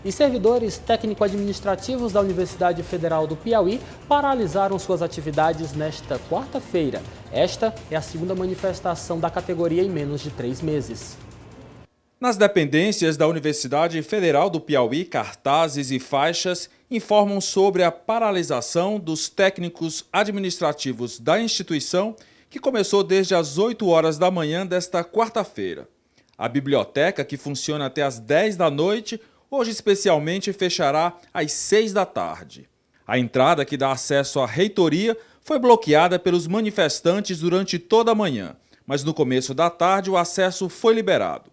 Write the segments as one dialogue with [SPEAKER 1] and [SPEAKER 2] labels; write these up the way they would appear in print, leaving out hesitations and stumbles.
[SPEAKER 1] E servidores técnico-administrativos da Universidade Federal do Piauí paralisaram suas atividades nesta quarta-feira. Esta é a segunda manifestação da categoria em menos de 3 meses.
[SPEAKER 2] Nas dependências da Universidade Federal do Piauí, cartazes e faixas informam sobre a paralisação dos técnicos administrativos da instituição, que começou desde as 8 horas da manhã desta quarta-feira. A biblioteca, que funciona até às 10 da noite, hoje especialmente fechará às 6 da tarde. A entrada, que dá acesso à reitoria, foi bloqueada pelos manifestantes durante toda a manhã, mas no começo da tarde o acesso foi liberado.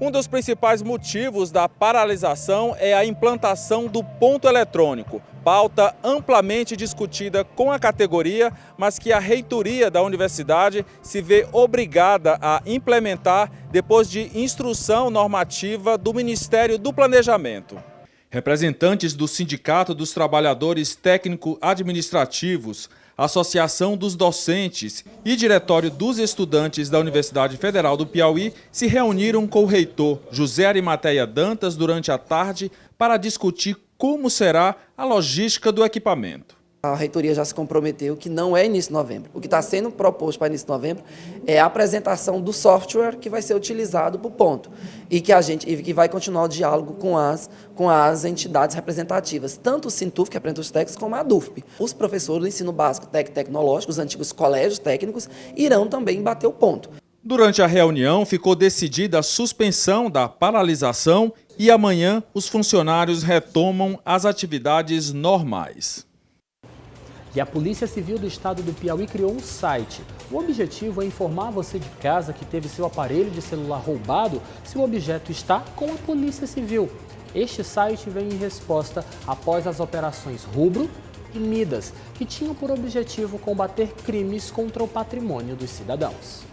[SPEAKER 2] Um dos principais motivos da paralisação é a implantação do ponto eletrônico, pauta amplamente discutida com a categoria, mas que a reitoria da universidade se vê obrigada a implementar depois de instrução normativa do Ministério do Planejamento. Representantes do Sindicato dos Trabalhadores Técnico-Administrativos, Associação dos Docentes e Diretório dos Estudantes da Universidade Federal do Piauí se reuniram com o reitor José Arimateia Dantas durante a tarde para discutir como será a logística do equipamento.
[SPEAKER 3] A reitoria já se comprometeu que não é início de novembro. O que está sendo proposto para início de novembro é a apresentação do software que vai ser utilizado para o ponto e que vai continuar o diálogo com as entidades representativas, tanto o Sintuf, que apresenta os técnicos, como a DUFP. Os professores do ensino básico tecnológico, os antigos colégios técnicos, irão também bater o ponto.
[SPEAKER 2] Durante a reunião, ficou decidida a suspensão da paralisação e amanhã os funcionários retomam as atividades normais.
[SPEAKER 1] E a Polícia Civil do Estado do Piauí criou um site. O objetivo é informar você de casa que teve seu aparelho de celular roubado se o objeto está com a Polícia Civil. Este site vem em resposta após as operações Rubro e Midas, que tinham por objetivo combater crimes contra o patrimônio dos cidadãos.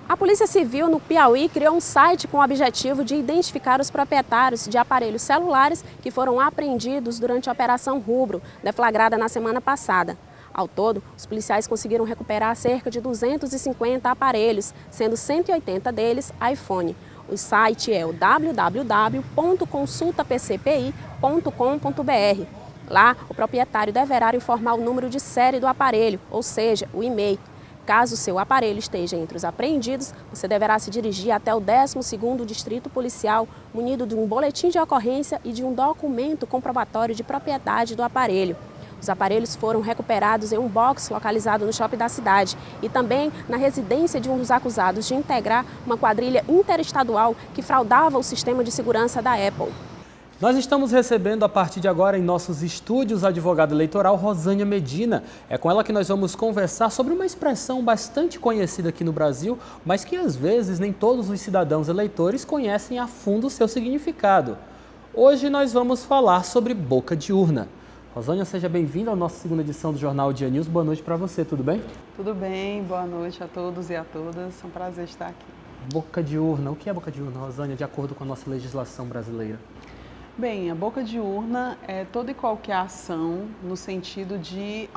[SPEAKER 4] A Polícia Civil no Piauí criou um site com o objetivo de identificar os proprietários de aparelhos celulares que foram apreendidos durante a Operação Rubro, deflagrada na semana passada. Ao todo, os policiais conseguiram recuperar cerca de 250 aparelhos, sendo 180 deles iPhone. O site é o www.consultapcpi.com.br. Lá, o proprietário deverá informar o número de série do aparelho, ou seja, o e-mail. Caso o seu aparelho esteja entre os apreendidos, você deverá se dirigir até o 12º Distrito Policial, munido de um boletim de ocorrência e de um documento comprobatório de propriedade do aparelho. Os aparelhos foram recuperados em um box localizado no shopping da cidade e também na residência de um dos acusados de integrar uma quadrilha interestadual que fraudava o sistema de segurança da Apple.
[SPEAKER 1] Nós estamos recebendo a partir de agora em nossos estúdios a advogada eleitoral Rosânia Medina. É com ela que nós vamos conversar sobre uma expressão bastante conhecida aqui no Brasil, mas que às vezes nem todos os cidadãos eleitores conhecem a fundo o seu significado. Hoje nós vamos falar sobre boca de urna. Rosânia, seja bem-vinda à nossa segunda edição do Jornal Dia News. Boa noite para você, tudo bem?
[SPEAKER 5] Tudo bem, boa noite a todos e a todas. É um prazer estar aqui.
[SPEAKER 1] Boca de urna. O que é boca de urna, Rosânia, de acordo com a nossa legislação brasileira?
[SPEAKER 5] Bem, a boca de urna é toda e qualquer ação no sentido de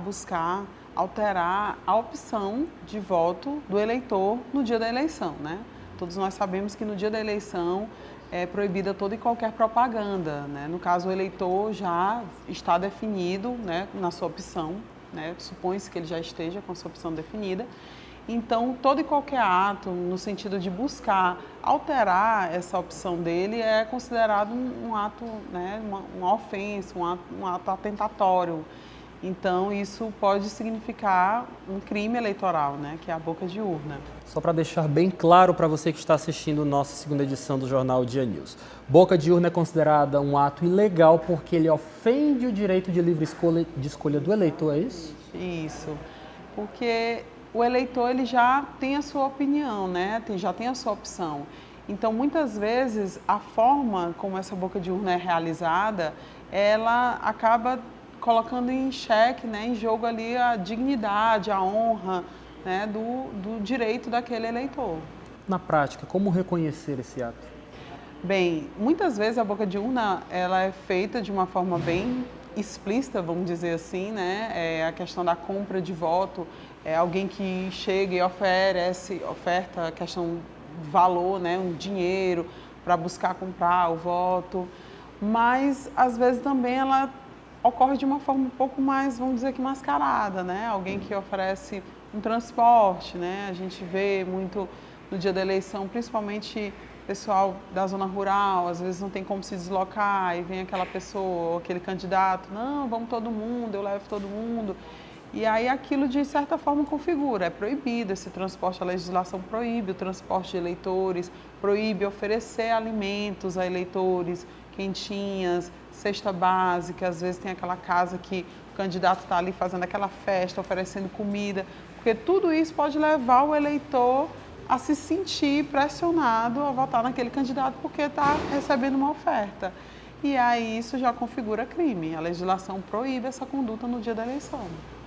[SPEAKER 5] buscar alterar a opção de voto do eleitor no dia da eleição, né? Todos nós sabemos que no dia da eleição é proibida toda e qualquer propaganda, né? No caso, o eleitor já está definido, né, na sua opção, né? Supõe-se que ele já esteja com a sua opção definida. Então, todo e qualquer ato no sentido de buscar alterar essa opção dele é considerado um ato, né, uma ofensa, um ato atentatório. Então, isso pode significar um crime eleitoral, né, que é a boca de urna.
[SPEAKER 1] Só para deixar bem claro para você que está assistindo nossa segunda edição do Jornal Dia News. Boca de urna é considerada um ato ilegal porque ele ofende o direito de livre escolha do eleitor, é isso?
[SPEAKER 5] Isso, porque o eleitor ele já tem a sua opinião, né? Já tem a sua opção. Então, muitas vezes, a forma como essa boca de urna é realizada, ela acaba colocando em xeque, né, em jogo ali a dignidade, a honra, né, do direito daquele eleitor.
[SPEAKER 1] Na prática, como reconhecer esse ato?
[SPEAKER 5] Bem, muitas vezes a boca de urna ela é feita de uma forma bem explícita, vamos dizer assim, né? É a questão da compra de voto, é alguém que chega e oferta a questão de valor, né, um dinheiro para buscar comprar o voto. mas às vezes também ela ocorre de uma forma um pouco mais, vamos dizer que mascarada, né? Alguém que oferece um transporte, né? A gente vê muito no dia da eleição, principalmente pessoal da zona rural, às vezes não tem como se deslocar e vem aquela pessoa, aquele candidato, não, vamos todo mundo, eu levo todo mundo. E aí aquilo de certa forma configura, é proibido esse transporte, a legislação proíbe o transporte de eleitores, proíbe oferecer alimentos a eleitores, quentinhas, cesta básica, às vezes tem aquela casa que o candidato está ali fazendo aquela festa, oferecendo comida, porque tudo isso pode levar o eleitor a se sentir pressionado a votar naquele candidato porque está recebendo uma oferta. E aí isso já configura crime, a legislação proíbe essa conduta no dia da eleição.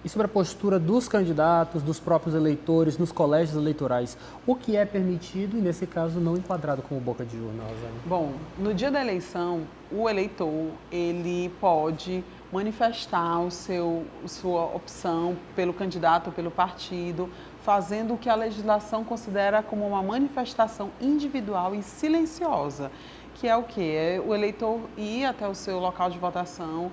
[SPEAKER 1] E sobre a postura dos candidatos, dos próprios eleitores, nos colégios eleitorais, o que é permitido e, nesse caso, não enquadrado como boca de urna, Rosângela?
[SPEAKER 5] Bom, no dia da eleição, o eleitor, ele pode manifestar sua opção pelo candidato ou pelo partido, fazendo o que a legislação considera como uma manifestação individual e silenciosa, que é o quê? É o eleitor ir até o seu local de votação,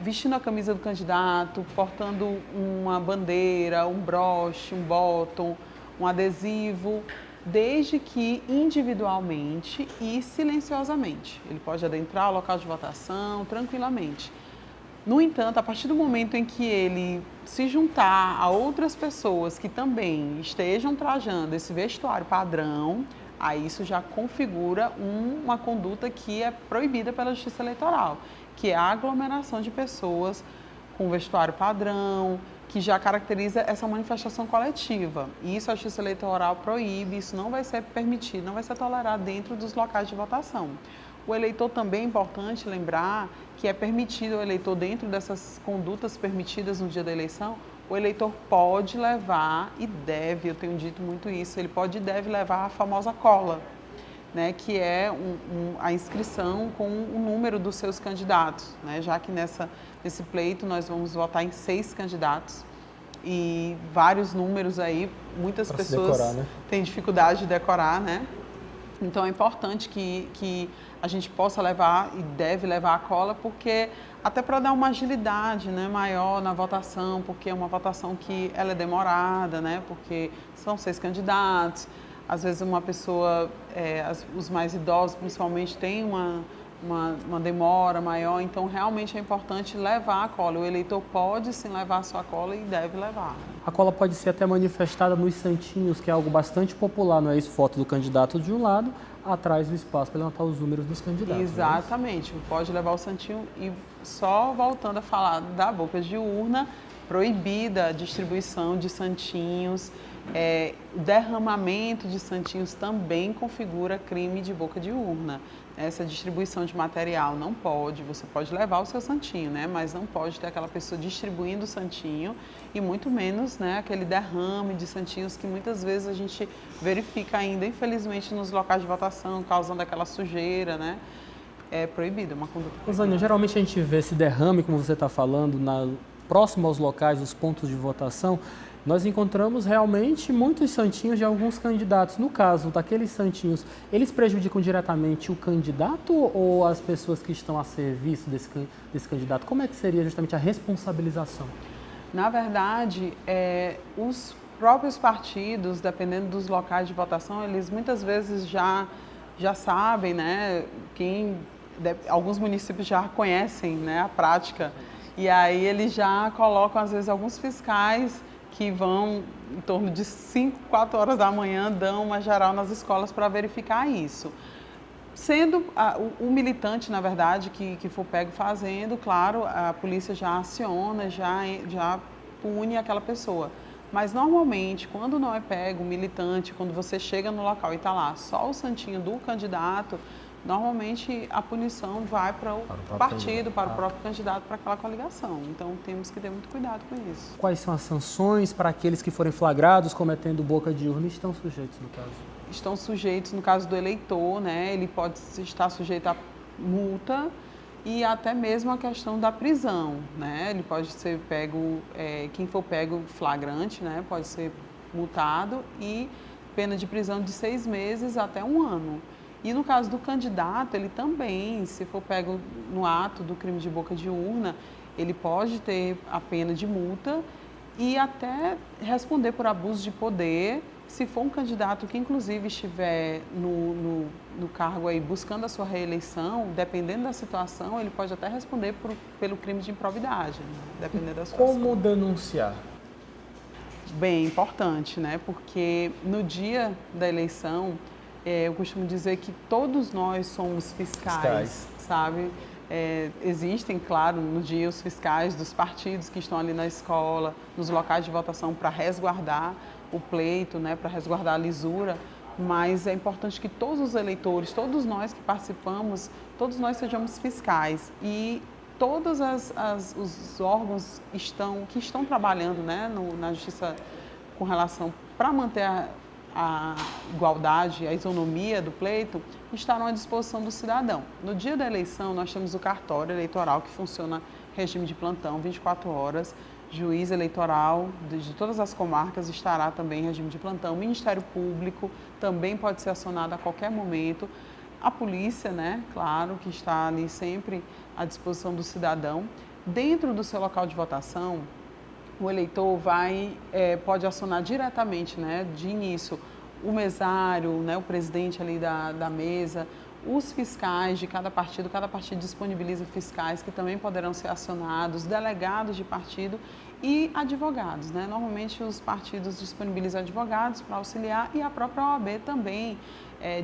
[SPEAKER 5] vestindo a camisa do candidato, portando uma bandeira, um broche, um bottom, um adesivo, desde que individualmente e silenciosamente. Ele pode adentrar o local de votação tranquilamente. No entanto, a partir do momento em que ele se juntar a outras pessoas que também estejam trajando esse vestuário padrão, aí isso já configura uma conduta que é proibida pela Justiça Eleitoral, que é a aglomeração de pessoas com vestuário padrão, que já caracteriza essa manifestação coletiva. E isso a Justiça Eleitoral proíbe, isso não vai ser permitido, não vai ser tolerado dentro dos locais de votação. O eleitor também é importante lembrar que é permitido o eleitor, dentro dessas condutas permitidas no dia da eleição, o eleitor pode levar e deve, eu tenho dito muito isso, ele pode e deve levar a famosa cola, né, que é a inscrição com o número dos seus candidatos, né, já que nesse pleito nós vamos votar em 6 candidatos e vários números aí, muitas pessoas
[SPEAKER 1] decorar, né?
[SPEAKER 5] têm dificuldade de decorar, né? Então é importante que a gente possa levar e deve levar a cola, porque até para dar uma agilidade, né, maior na votação, porque é uma votação que ela é demorada, né, porque são 6 candidatos. Às vezes uma pessoa, os mais idosos principalmente, têm uma demora maior, então realmente é importante levar a cola. O eleitor pode sim levar a sua cola e deve levar.
[SPEAKER 1] A cola pode ser até manifestada nos santinhos, que é algo bastante popular, não é isso? Foto do candidato de um lado, atrás do espaço para levantar os números dos candidatos.
[SPEAKER 5] Exatamente, pode levar o santinho e só voltando a falar da boca de urna, proibida a distribuição de santinhos, o derramamento de santinhos também configura crime de boca de urna. Essa distribuição de material não pode, você pode levar o seu santinho, né? Mas não pode ter aquela pessoa distribuindo o santinho e muito menos, né, aquele derrame de santinhos que muitas vezes a gente verifica ainda, infelizmente, nos locais de votação, causando aquela sujeira, né? É proibido, é uma conduta proibida.
[SPEAKER 1] Rosângela, geralmente a gente vê esse derrame, como você está falando, próximo aos locais, os pontos de votação. Nós encontramos realmente muitos santinhos de alguns candidatos. No caso daqueles santinhos, eles prejudicam diretamente o candidato ou as pessoas que estão a serviço desse candidato? Como é que seria justamente a responsabilização?
[SPEAKER 5] Na verdade, os próprios partidos, dependendo dos locais de votação, eles muitas vezes já sabem, né? Alguns municípios já conhecem, né, a prática. E aí eles já colocam, às vezes, alguns fiscais que vão em torno de 5, 4 horas da manhã, dão uma geral nas escolas para verificar isso. Sendo o militante, na verdade, que for pego fazendo, claro, a polícia já aciona, já pune aquela pessoa. Mas, normalmente, quando não é pego o militante, quando você chega no local e está lá só o santinho do candidato, normalmente a punição vai para o partido, para o próprio candidato, para aquela coligação. Então temos que ter muito cuidado com isso.
[SPEAKER 1] Quais são as sanções para aqueles que forem flagrados cometendo boca de urna e estão sujeitos, no caso?
[SPEAKER 5] Estão sujeitos, no caso do eleitor, né? Ele pode estar sujeito a multa e até mesmo a questão da prisão, né? Ele pode ser pego, quem for pego flagrante, né, pode ser multado e pena de prisão de 6 meses até 1 ano. E no caso do candidato, ele também, se for pego no ato do crime de boca de urna, ele pode ter a pena de multa e até responder por abuso de poder, se for um candidato que inclusive estiver no cargo aí buscando a sua reeleição, dependendo da situação, ele pode até responder pelo crime de improbidade, dependendo da situação.
[SPEAKER 1] Como denunciar?
[SPEAKER 5] Bem importante, né? Porque no dia da eleição, eu costumo dizer que todos nós somos fiscais. Sabe? Existem, claro, no dia os fiscais dos partidos que estão ali na escola, nos locais de votação para resguardar o pleito, né? Para resguardar a lisura, mas é importante que todos os eleitores, todos nós que participamos, todos nós sejamos fiscais e todos os órgãos que estão trabalhando, né, na justiça com relação para manter a igualdade, a isonomia do pleito, estarão à disposição do cidadão. No dia da eleição, nós temos o cartório eleitoral, que funciona regime de plantão, 24 horas. Juiz eleitoral de todas as comarcas estará também em regime de plantão. O Ministério Público também pode ser acionado a qualquer momento. A polícia, né, claro, que está ali sempre à disposição do cidadão. Dentro do seu local de votação, o eleitor pode acionar diretamente, né, de início, o mesário, né, o presidente ali da mesa, os fiscais de cada partido disponibiliza fiscais que também poderão ser acionados, delegados de partido e advogados, né? Normalmente os partidos disponibilizam advogados para auxiliar e a própria OAB também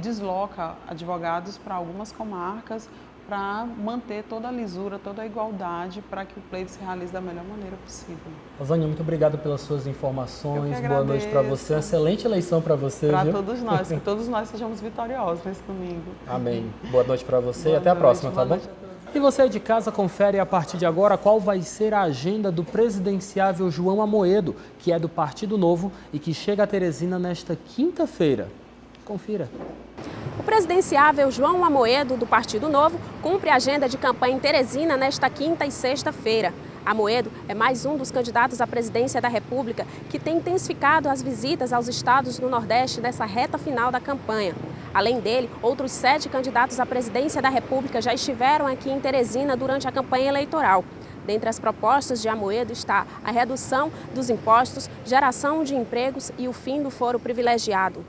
[SPEAKER 5] desloca advogados para algumas comarcas para manter toda a lisura, toda a igualdade para que o pleito se realize da melhor maneira possível.
[SPEAKER 1] Rosânia, muito obrigado pelas suas informações. Boa noite para você. Excelente eleição para você.
[SPEAKER 5] Para todos nós, que todos nós sejamos vitoriosos nesse domingo.
[SPEAKER 1] Amém. Boa noite para você e até a próxima, tá bom? E você de casa confere a partir de agora qual vai ser a agenda do presidenciável João Amoedo, que é do Partido Novo e que chega a Teresina nesta quinta-feira. Confira.
[SPEAKER 4] O presidenciável João Amoedo, do Partido Novo, cumpre a agenda de campanha em Teresina nesta quinta e sexta-feira. Amoedo é mais um dos candidatos à presidência da República que tem intensificado as visitas aos estados do Nordeste nessa reta final da campanha. Além dele, outros 7 candidatos à presidência da República já estiveram aqui em Teresina durante a campanha eleitoral. Dentre as propostas de Amoedo está a redução dos impostos, geração de empregos e o fim do foro privilegiado.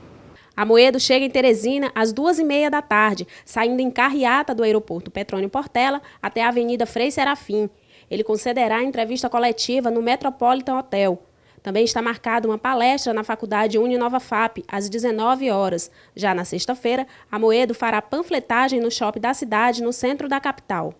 [SPEAKER 4] Amoedo chega em Teresina às 2h30 da tarde, saindo em carreata do aeroporto Petrônio Portela até a Avenida Frei Serafim. Ele concederá entrevista coletiva no Metropolitan Hotel. Também está marcada uma palestra na Faculdade Uninova FAP, às 19 horas. Já na sexta-feira, Amoedo fará panfletagem no shopping da cidade, no centro da capital.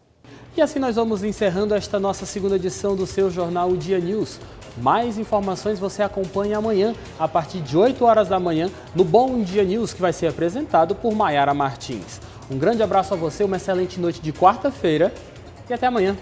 [SPEAKER 1] E assim nós vamos encerrando esta nossa segunda edição do seu jornal O Dia News. Mais informações você acompanha amanhã, a partir de 8 horas da manhã, no Bom Dia News, que vai ser apresentado por Maiara Martins. Um grande abraço a você, uma excelente noite de quarta-feira e até amanhã.